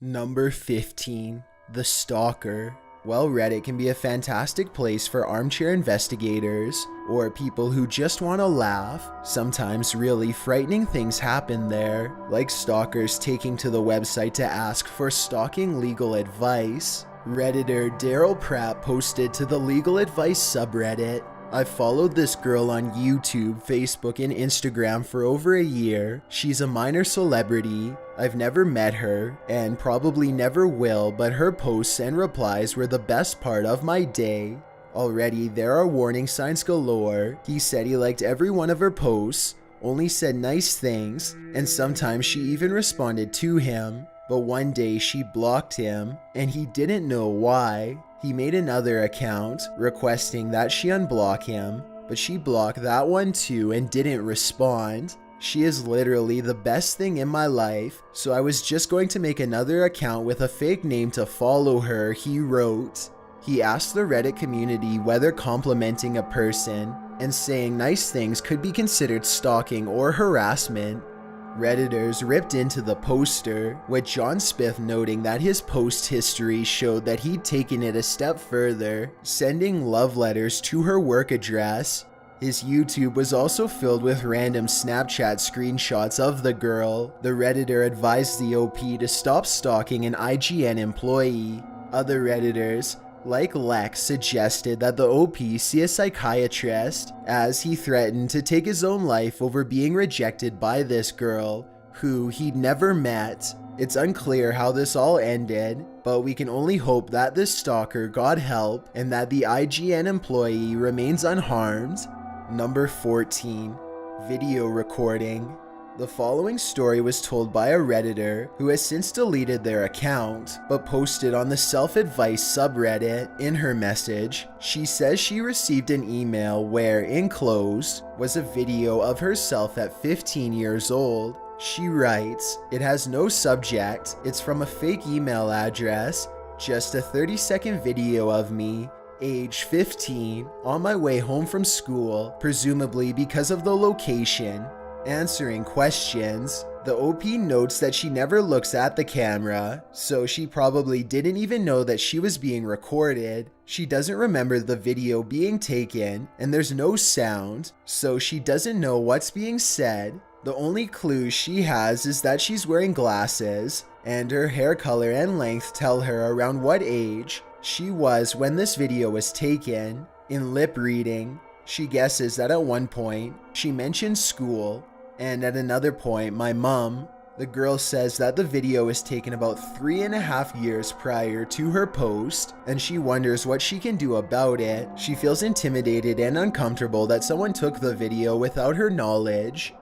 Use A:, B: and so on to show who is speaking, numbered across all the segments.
A: Number 15. The Stalker. Well, Reddit can be a fantastic place for armchair investigators or people who just want to laugh. Sometimes really frightening things happen there, like stalkers taking to the website to ask for stalking legal advice. Redditor Daryl Pratt posted to the legal advice subreddit, "I've followed this girl on YouTube, Facebook, and Instagram for over a year. She's a minor celebrity. I've never met her, and probably never will, but her posts and replies were the best part of my day. Already there are warning signs galore. He said he liked every one of her posts, only said nice things, and sometimes she even responded to him. But one day she blocked him, and he didn't know why. He made another account, requesting that she unblock him, but she blocked that one too and didn't respond. She is literally the best thing in my life, so I was just going to make another account with a fake name to follow her," he wrote. He asked the Reddit community whether complimenting a person and saying nice things could be considered stalking or harassment. Redditors ripped into the poster, with John Spiff noting that his post history showed that he'd taken it a step further, sending love letters to her work address. His YouTube was also filled with random Snapchat screenshots of the girl. The Redditor advised the OP to stop stalking an IGN employee. Other Redditors, like Lex, suggested that the OP see a psychiatrist, as he threatened to take his own life over being rejected by this girl, who he'd never met. It's unclear how this all ended, but we can only hope that this stalker got help and that the IGN employee remains unharmed. Number 14. Video recording. The following story was told by a Redditor who has since deleted their account, but posted on the self-advice subreddit. In her message, she says she received an email where, enclosed, was a video of herself at 15 years old. She writes, "It has no subject, it's from a fake email address, just a 30-second video of me, age 15, on my way home from school, presumably because of the location, answering questions." The OP notes that she never looks at the camera, so she probably didn't even know that she was being recorded. She doesn't remember the video being taken, and there's no sound, so she doesn't know what's being said. The only clue she has is that she's wearing glasses, and her hair color and length tell her around what age she was when this video was taken. In lip reading, she guesses that at one point, she mentioned school, and at another point, my mom. The girl says that the video was taken about 3.5 years prior to her post, and she wonders what she can do about it. She feels intimidated and uncomfortable that someone took the video without her knowledge.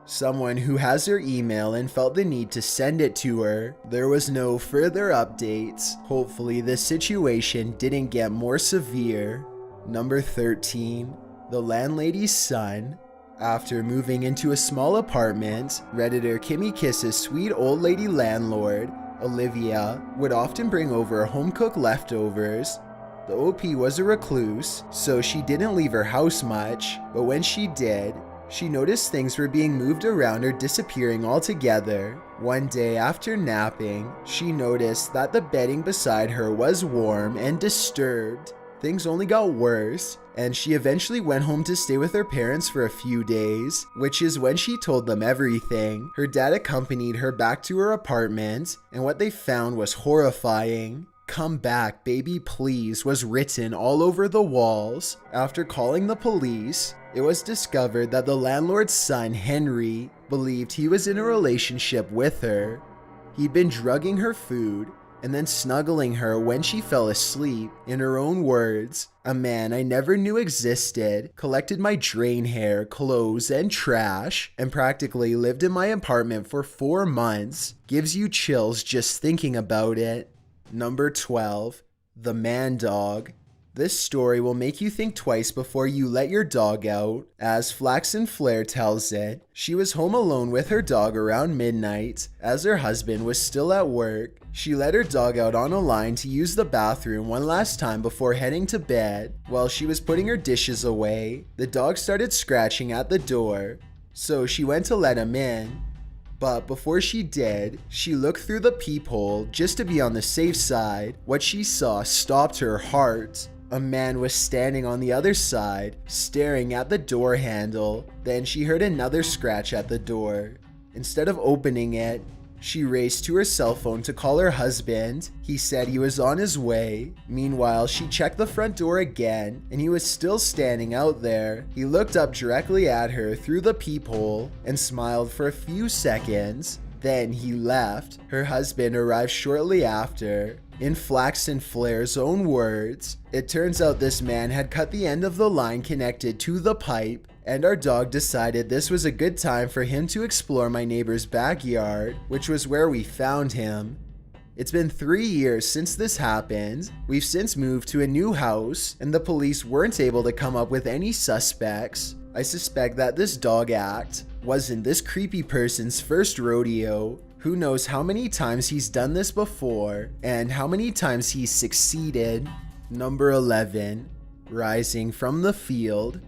A: Someone who has her email and felt the need to send it to her. There was no further updates. Hopefully this situation didn't get more severe. Number 13. The landlady's son. After moving into a small apartment, Redditor Kimmy Kiss's sweet old lady landlord, Olivia, would often bring over home-cooked leftovers. The OP was a recluse, so she didn't leave her house much, but when she did, she noticed things were being moved around or disappearing altogether. One day after napping, she noticed that the bedding beside her was warm and disturbed. Things only got worse, and she eventually went home to stay with her parents for a few days, which is when she told them everything. Her dad accompanied her back to her apartment, and what they found was horrifying. "Come back, baby, please," was written all over the walls. After calling the police, it was discovered that the landlord's son, Henry, believed he was in a relationship with her. He'd been drugging her food and then snuggling her when she fell asleep. In her own words, "A man I never knew existed, collected my drain hair, clothes, and trash, and practically lived in my apartment for 4 months. Gives you chills just thinking about it." Number 12. The Man Dog. This story will make you think twice before you let your dog out. As Flaxen Flare tells it, she was home alone with her dog around midnight, as her husband was still at work. She let her dog out on a line to use the bathroom one last time before heading to bed. While she was putting her dishes away, the dog started scratching at the door, so she went to let him in. But before she did, she looked through the peephole just to be on the safe side. What she saw stopped her heart. A man was standing on the other side, staring at the door handle. Then she heard another scratch at the door. Instead of opening it, she raced to her cell phone to call her husband. He said he was on his way. Meanwhile, she checked the front door again, and he was still standing out there. He looked up directly at her through the peephole and smiled for a few seconds. Then he left. Her husband arrived shortly after. In Flax and Flair's own words, it turns out this man had cut the end of the line connected to the pipe, and our dog decided this was a good time for him to explore my neighbor's backyard, which was where we found him. It's been 3 years since this happened. We've since moved to a new house, and the police weren't able to come up with any suspects. I suspect that this dog act wasn't this creepy person's first rodeo. Who knows how many times he's done this before, and how many times he's succeeded. Number 11, Rising from the Field.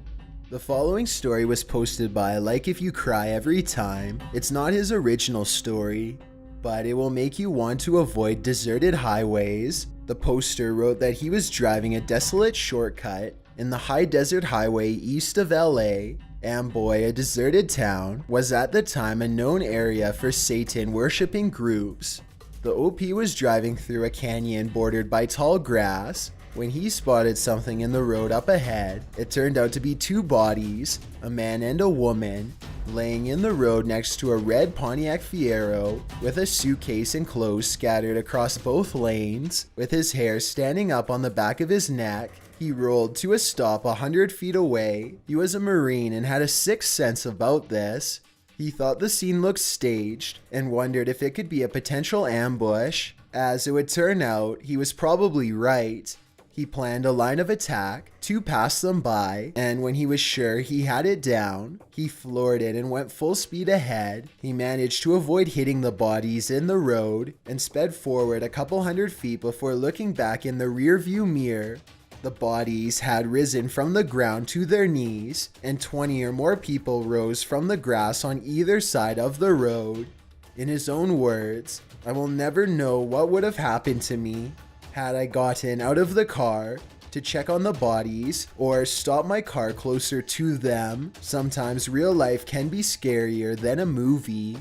A: The following story was posted by Like If You Cry Every Time. It's not his original story, but it will make you want to avoid deserted highways. The poster wrote that he was driving a desolate shortcut in the high desert highway east of LA. Amboy, a deserted town, was at the time a known area for Satan worshipping groups. The OP was driving through a canyon bordered by tall grass when he spotted something in the road up ahead. It turned out to be two bodies, a man and a woman, laying in the road next to a red Pontiac Fiero with a suitcase and clothes scattered across both lanes. With his hair standing up on the back of his neck, he rolled to a stop 100 feet away. He was a Marine and had a sixth sense about this. He thought the scene looked staged and wondered if it could be a potential ambush. As it would turn out, he was probably right. He planned a line of attack to pass them by, and when he was sure he had it down, he floored it and went full speed ahead. He managed to avoid hitting the bodies in the road and sped forward a couple hundred feet before looking back in the rearview mirror. The bodies had risen from the ground to their knees, and 20 or more people rose from the grass on either side of the road. In his own words, "I will never know what would have happened to me had I gotten out of the car to check on the bodies or stop my car closer to them. Sometimes real life can be scarier than a movie."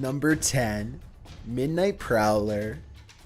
A: Number 10, Midnight Prowler.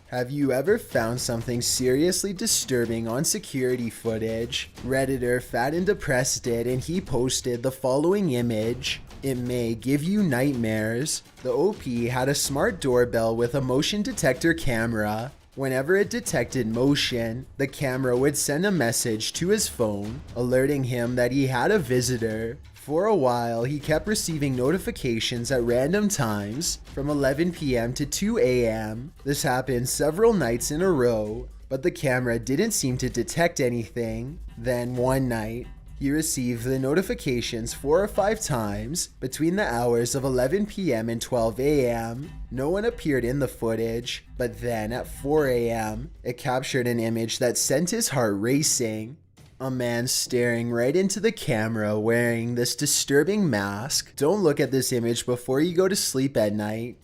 A: Have you ever found something seriously disturbing on security footage? Redditor Fat and Depressed did, and he posted the following image. It may give you nightmares. The OP had a smart doorbell with a motion detector camera. Whenever it detected motion, the camera would send a message to his phone, alerting him that he had a visitor. For a while, he kept receiving notifications at random times, from 11 p.m. to 2 a.m. This happened several nights in a row, but the camera didn't seem to detect anything. Then one night, he received the notifications 4 or 5 times between the hours of 11 p.m. and 12 a.m. No one appeared in the footage, but then at 4 a.m., it captured an image that sent his heart racing. A man staring right into the camera wearing this disturbing mask. Don't look at this image before you go to sleep at night.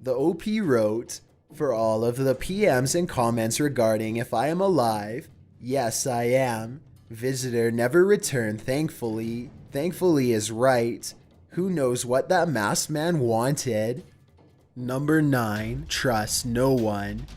A: The OP wrote, "For all of the PMs and comments regarding if I am alive, yes I am. Visitor never returned, thankfully. Thankfully is right. Who knows what that masked man wanted?" Number 9, Trust No One.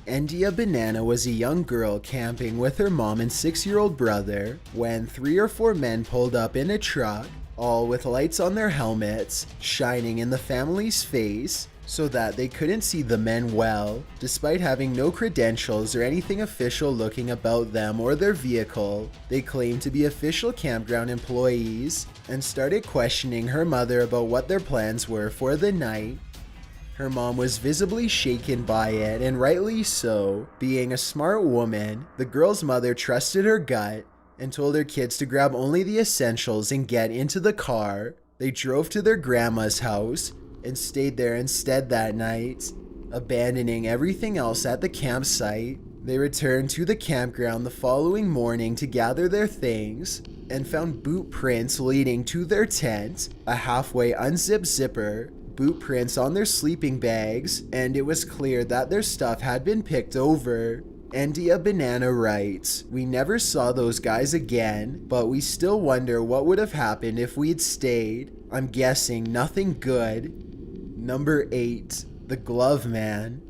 A: Endia Banana was a young girl camping with her mom and 6-year-old brother when 3 or 4 men pulled up in a truck, all with lights on their helmets, shining in the family's face so that they couldn't see the men well, despite having no credentials or anything official looking about them or their vehicle. They claimed to be official campground employees and started questioning her mother about what their plans were for the night. Her mom was visibly shaken by it, and rightly so. Being a smart woman, the girl's mother trusted her gut and told her kids to grab only the essentials and get into the car. They drove to their grandma's house and stayed there instead that night, abandoning everything else at the campsite. They returned to the campground the following morning to gather their things and found boot prints leading to their tent, a halfway unzipped zipper, boot prints on their sleeping bags, and it was clear that their stuff had been picked over. India Banana writes, "We never saw those guys again, but we still wonder what would have happened if we'd stayed. I'm guessing nothing good." Number 8. The Glove Man.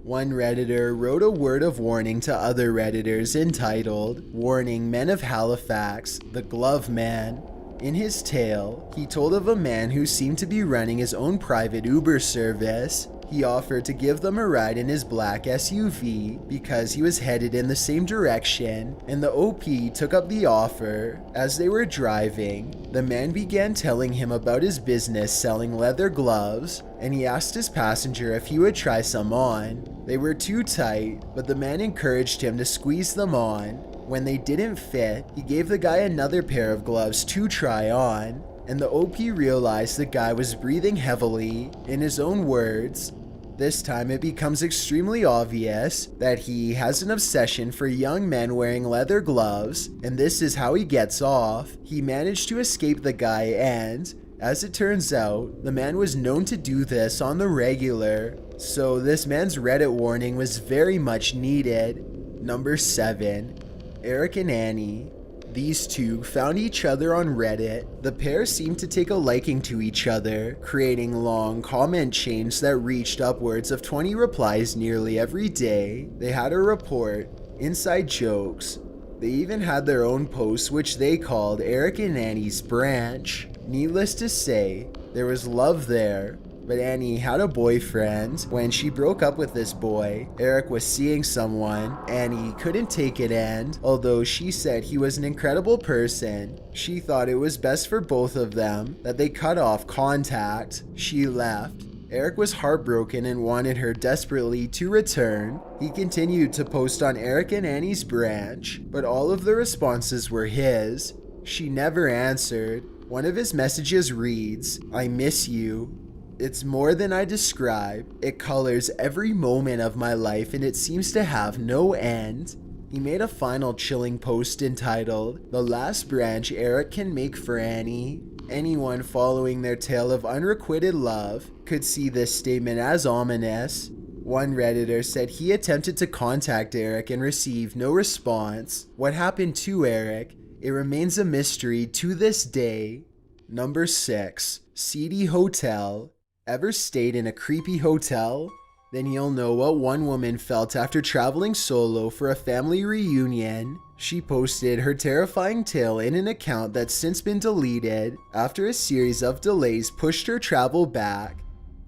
A: One Redditor wrote a word of warning to other Redditors entitled, "Warning Men of Halifax, the Glove Man." In his tale, he told of a man who seemed to be running his own private Uber service. He offered to give them a ride in his black SUV because he was headed in the same direction, and the OP took up the offer. As they were driving, the man began telling him about his business selling leather gloves, and he asked his passenger if he would try some on. They were too tight, but the man encouraged him to squeeze them on. When they didn't fit, he gave the guy another pair of gloves to try on, and the OP realized the guy was breathing heavily. In his own words, this time it becomes extremely obvious that he has an obsession for young men wearing leather gloves, and this is how he gets off. He managed to escape the guy, and as it turns out, the man was known to do this on the regular, so this man's Reddit warning was very much needed. Number 7. Eric and Annie. These two found each other on Reddit. The pair seemed to take a liking to each other, creating long comment chains that reached upwards of 20 replies nearly every day. They had a report, inside jokes. They even had their own post, which they called Eric and Annie's Branch. Needless to say, there was love there. But Annie had a boyfriend. When she broke up with this boy, Eric was seeing someone. Annie couldn't take it, and although she said he was an incredible person, she thought it was best for both of them that they cut off contact. She left. Eric was heartbroken and wanted her desperately to return. He continued to post on Eric and Annie's Branch, but all of the responses were his. She never answered. One of his messages reads, "I miss you. It's more than I describe. It colors every moment of my life and it seems to have no end." He made a final chilling post entitled, "The last branch Eric can make for Annie." Anyone following their tale of unrequited love could see this statement as ominous. One Redditor said he attempted to contact Eric and received no response. What happened to Eric? It remains a mystery to this day. Number 6. Seedy Hotel. Ever stayed in a creepy hotel? Then you'll know what one woman felt after traveling solo for a family reunion. She posted her terrifying tale in an account that's since been deleted after a series of delays pushed her travel back.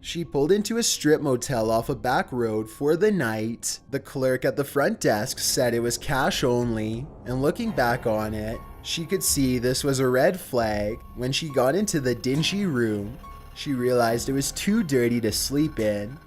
A: She pulled into a strip motel off a back road for the night. The clerk at the front desk said it was cash only, and looking back on it, she could see this was a red flag. When she got into the dingy room, she realized it was too dirty to sleep in.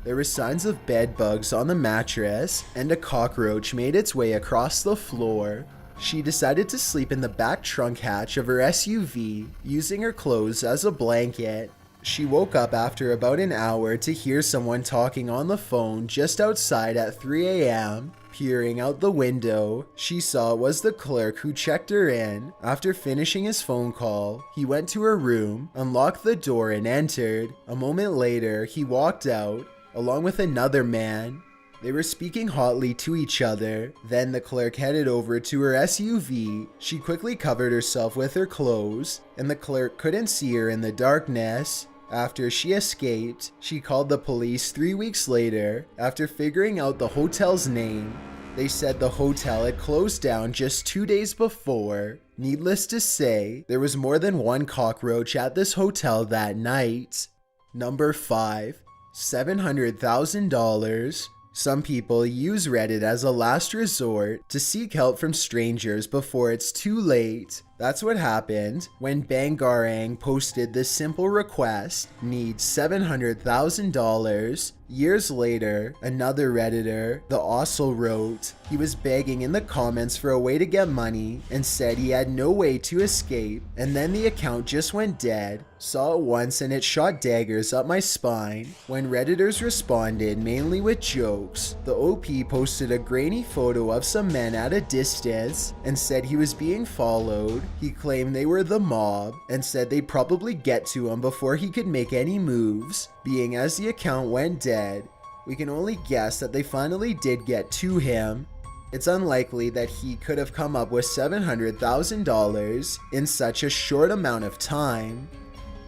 A: There were signs of bed bugs on the mattress, and a cockroach made its way across the floor. She decided to sleep in the back trunk hatch of her SUV, using her clothes as a blanket. She woke up after about an hour to hear someone talking on the phone just outside at 3 a.m. Peering out the window, she saw it was the clerk who checked her in. After finishing his phone call, he went to her room, unlocked the door, and entered. A moment later, he walked out, along with another man. They were speaking hotly to each other. Then the clerk headed over to her SUV. She quickly covered herself with her clothes, and the clerk couldn't see her in the darkness. After she escaped, she called the police 3 weeks later after figuring out the hotel's name. They said the hotel had closed down just 2 days before. Needless to say, there was more than one cockroach at this hotel that night. Number 5. $700,000. Some people use Reddit as a last resort to seek help from strangers before it's too late. That's what happened when Bangarang posted this simple request, needs $700,000. Years later, another Redditor, the Ossel, wrote he was begging in the comments for a way to get money and said he had no way to escape, and then the account just went dead. Saw it once and it shot daggers up my spine. When Redditors responded mainly with jokes, the OP posted a grainy photo of some men at a distance and said he was being followed. He claimed they were the mob and said they'd probably get to him before he could make any moves, being as the account went dead. We can only guess that they finally did get to him. It's unlikely that he could have come up with $700,000 in such a short amount of time.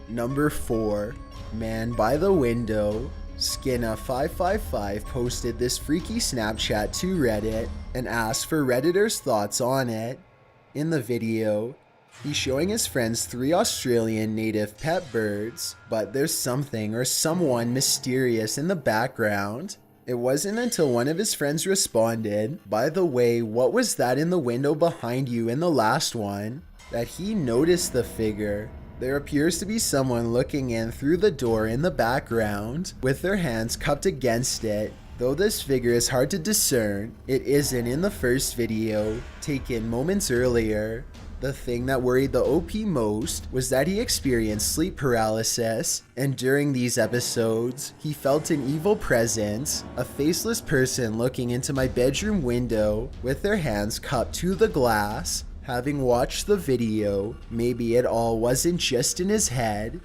A: Number 4. Man by the Window. Skinna555 posted this freaky Snapchat to Reddit and asked for Redditors' thoughts on it. In the video, he's showing his friends 3 Australian native pet birds, but there's something or someone mysterious in the background. It wasn't until one of his friends responded, "By the way, what was that in the window behind you in the last one?" that he noticed the figure. There appears to be someone looking in through the door in the background, with their hands cupped against it. Though this figure is hard to discern, it isn't in the first video, taken moments earlier. The thing that worried the OP most was that he experienced sleep paralysis, and during these episodes, he felt an evil presence, a faceless person looking into my bedroom window with their hands cupped to the glass. Having watched the video, maybe it all wasn't just in his head.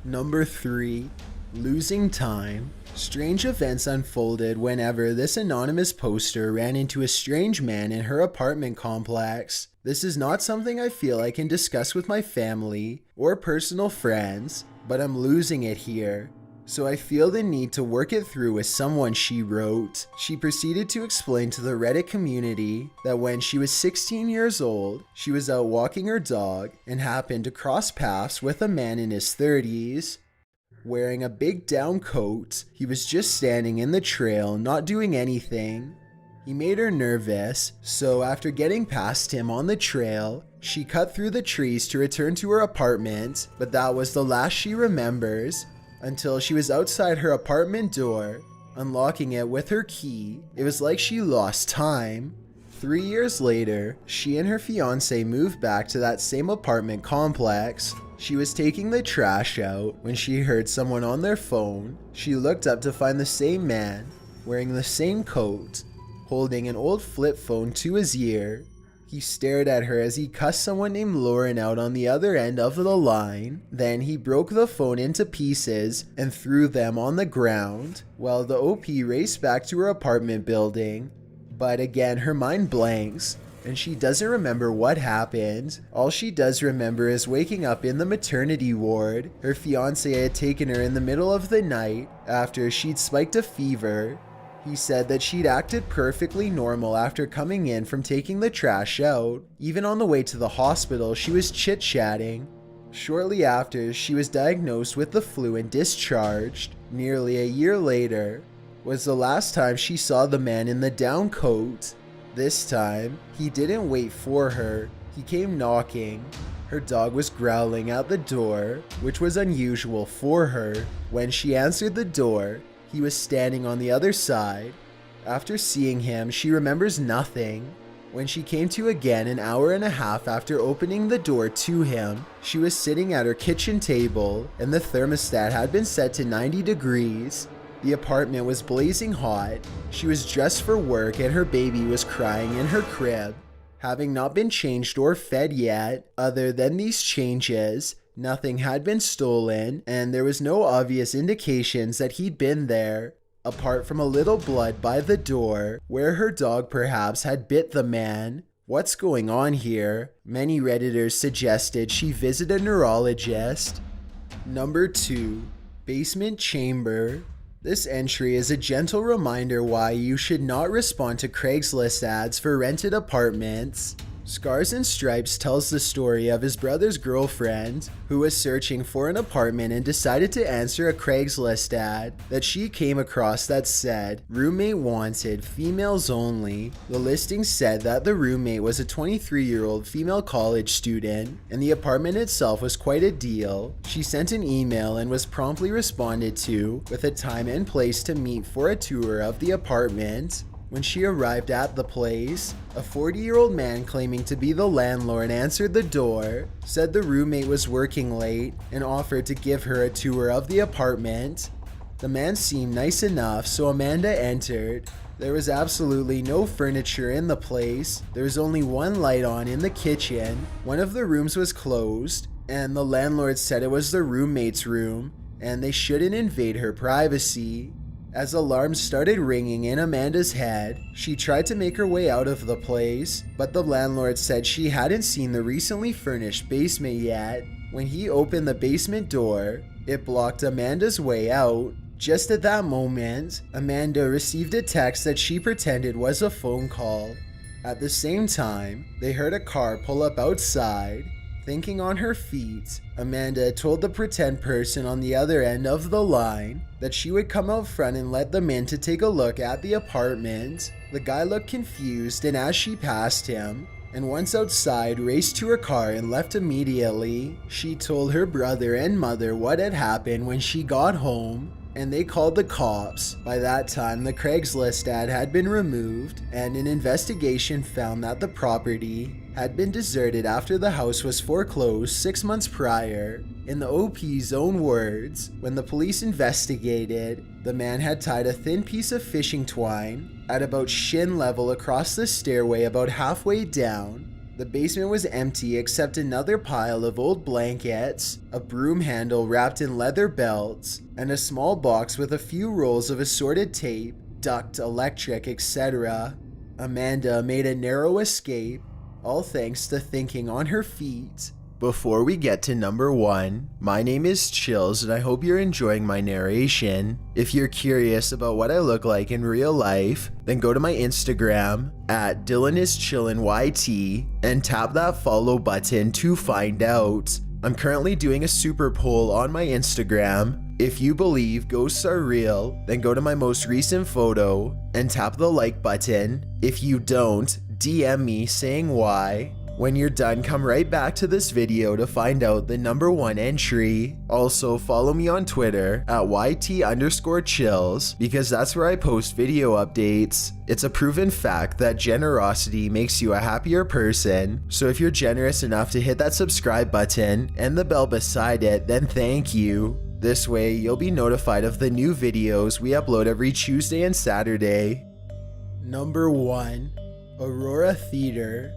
A: Number 3. Losing time. Strange events unfolded whenever this anonymous poster ran into a strange man in her apartment complex. This is not something I feel I can discuss with my family or personal friends, but I'm losing it here. So I feel the need to work it through with someone, she wrote. She proceeded to explain to the Reddit community that when she was 16 years old, she was out walking her dog and happened to cross paths with a man in his 30s. Wearing a big down coat, he was just standing in the trail, not doing anything. He made her nervous, so after getting past him on the trail, she cut through the trees to return to her apartment, but that was the last she remembers. Until she was outside her apartment door, unlocking it with her key. It was like she lost time. 3 years later, she and her fiance moved back to that same apartment complex. She was taking the trash out when she heard someone on their phone. She looked up to find the same man, wearing the same coat, holding an old flip phone to his ear. He stared at her as he cussed someone named Lauren out on the other end of the line. Then he broke the phone into pieces and threw them on the ground, while the OP raced back to her apartment building. But again, her mind blanks, and she doesn't remember what happened. All she does remember is waking up in the maternity ward. Her fiance had taken her in the middle of the night after she'd spiked a fever. He said that she'd acted perfectly normal after coming in from taking the trash out. Even on the way to the hospital, she was chit-chatting. Shortly after, she was diagnosed with the flu and discharged. Nearly a year later was the last time she saw the man in the down coat. This time, he didn't wait for her. He came knocking. Her dog was growling at the door, which was unusual for her. When she answered the door, he was standing on the other side. After seeing him, she remembers nothing. When she came to again an hour and a half after opening the door to him, she was sitting at her kitchen table and the thermostat had been set to 90 degrees. The apartment was blazing hot. She was dressed for work and her baby was crying in her crib. Having not been changed or fed yet, other than these changes, nothing had been stolen, and there was no obvious indications that he'd been there, apart from a little blood by the door, where her dog perhaps had bit the man. What's going on here? Many Redditors suggested she visit a neurologist. Number 2. Basement Chamber. This entry is a gentle reminder why you should not respond to Craigslist ads for rented apartments. Scars and Stripes tells the story of his brother's girlfriend who was searching for an apartment and decided to answer a Craigslist ad that she came across that said roommate wanted, females only. The listing said that the roommate was a 23-year-old female college student and the apartment itself was quite a deal. She sent an email and was promptly responded to with a time and place to meet for a tour of the apartment. When she arrived at the place, a 40-year-old man claiming to be the landlord answered the door, said the roommate was working late, and offered to give her a tour of the apartment. The man seemed nice enough, so Amanda entered. There was absolutely no furniture in the place. There was only one light on in the kitchen. One of the rooms was closed, and the landlord said it was the roommate's room, and they shouldn't invade her privacy. As alarms started ringing in Amanda's head, she tried to make her way out of the place, but the landlord said she hadn't seen the recently furnished basement yet. When he opened the basement door, it blocked Amanda's way out. Just at that moment, Amanda received a text that she pretended was a phone call. At the same time, they heard a car pull up outside. Thinking on her feet, Amanda told the pretend person on the other end of the line that she would come out front and let them in to take a look at the apartment. The guy looked confused, and as she passed him, and once outside, raced to her car and left immediately. She told her brother and mother what had happened when she got home, and they called the cops. By that time, the Craigslist ad had been removed, and an investigation found that the property had been deserted after the house was foreclosed 6 months prior. In the OP's own words, when the police investigated, the man had tied a thin piece of fishing twine at about shin level across the stairway about halfway down. The basement was empty except another pile of old blankets, a broom handle wrapped in leather belts, and a small box with a few rolls of assorted tape, duct, electric, etc. Amanda made a narrow escape, all thanks to thinking on her feet. Before we get to number 1, my name is Chills and I hope you're enjoying my narration. If you're curious about what I look like in real life, then go to my Instagram at DylanIsChillinYT and tap that follow button to find out. I'm currently doing a super poll on my Instagram. If you believe ghosts are real, then go to my most recent photo and tap the like button. If you don't, DM me saying why. When you're done, come right back to this video to find out the number 1 entry. Also, follow me on Twitter at YT_chills because that's where I post video updates. It's a proven fact that generosity makes you a happier person. So if you're generous enough to hit that subscribe button and the bell beside it, then thank you. This way, you'll be notified of the new videos we upload every Tuesday and Saturday. Number 1. Aurora Theater.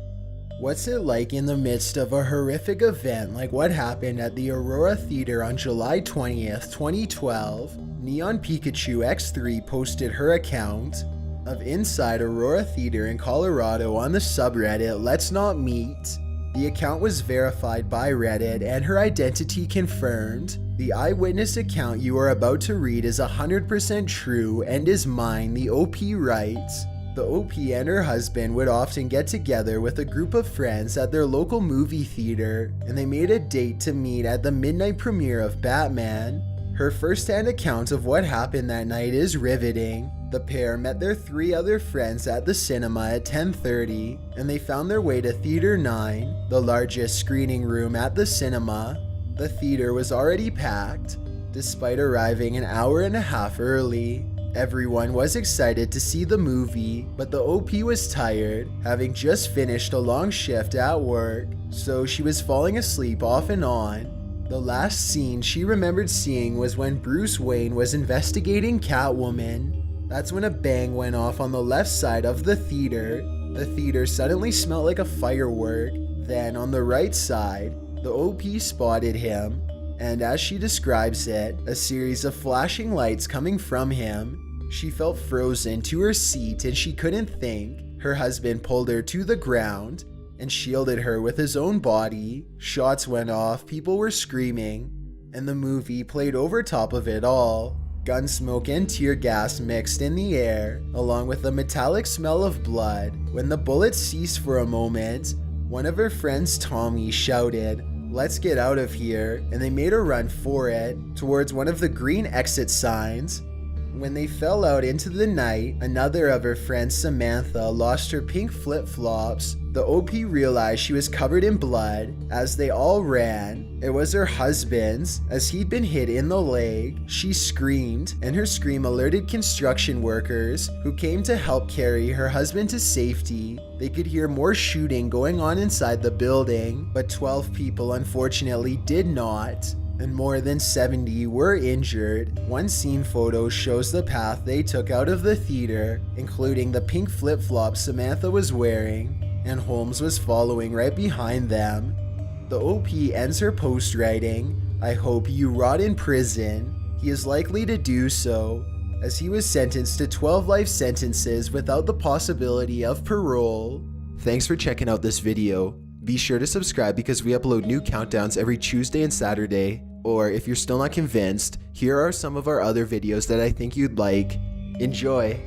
A: What's it like in the midst of a horrific event like what happened at the Aurora Theater on July 20th, 2012? Neon Pikachu X3 posted her account of Inside Aurora Theater in Colorado on the subreddit Let's Not Meet. The account was verified by Reddit and her identity confirmed. The eyewitness account you are about to read is 100% true and is mine, the OP writes. The OP and her husband would often get together with a group of friends at their local movie theater, and they made a date to meet at the midnight premiere of Batman. Her first-hand account of what happened that night is riveting. The pair met their 3 other friends at the cinema at 10:30, and they found their way to Theater 9, the largest screening room at the cinema. The theater was already packed, despite arriving an hour and a half early. Everyone was excited to see the movie, but the OP was tired, having just finished a long shift at work, so she was falling asleep off and on. The last scene she remembered seeing was when Bruce Wayne was investigating Catwoman. That's when a bang went off on the left side of the theater. The theater suddenly smelled like a firework. Then on the right side, the OP spotted him, and as she describes it, a series of flashing lights coming from him. She felt frozen to her seat and she couldn't think. Her husband pulled her to the ground and shielded her with his own body. Shots went off, people were screaming, and the movie played over top of it all. Gunsmoke and tear gas mixed in the air, along with the metallic smell of blood. When the bullets ceased for a moment, one of her friends, Tommy, shouted, "Let's get out of here," and they made a run for it, towards one of the green exit signs. When they fell out into the night, another of her friends, Samantha, lost her pink flip-flops. The OP realized she was covered in blood. As they all ran, it was her husband's, as he'd been hit in the leg. She screamed, and her scream alerted construction workers, who came to help carry her husband to safety. They could hear more shooting going on inside the building, but 12 people unfortunately did not. and more than 70 were injured. One scene photo shows the path they took out of the theater, including the pink flip-flops Samantha was wearing, and Holmes was following right behind them. The OP ends her post writing, "I hope you rot in prison." He is likely to do so, as he was sentenced to 12 life sentences without the possibility of parole. Thanks for checking out this video. Be sure to subscribe because we upload new countdowns every Tuesday and Saturday. Or if you're still not convinced, here are some of our other videos that I think you'd like. Enjoy!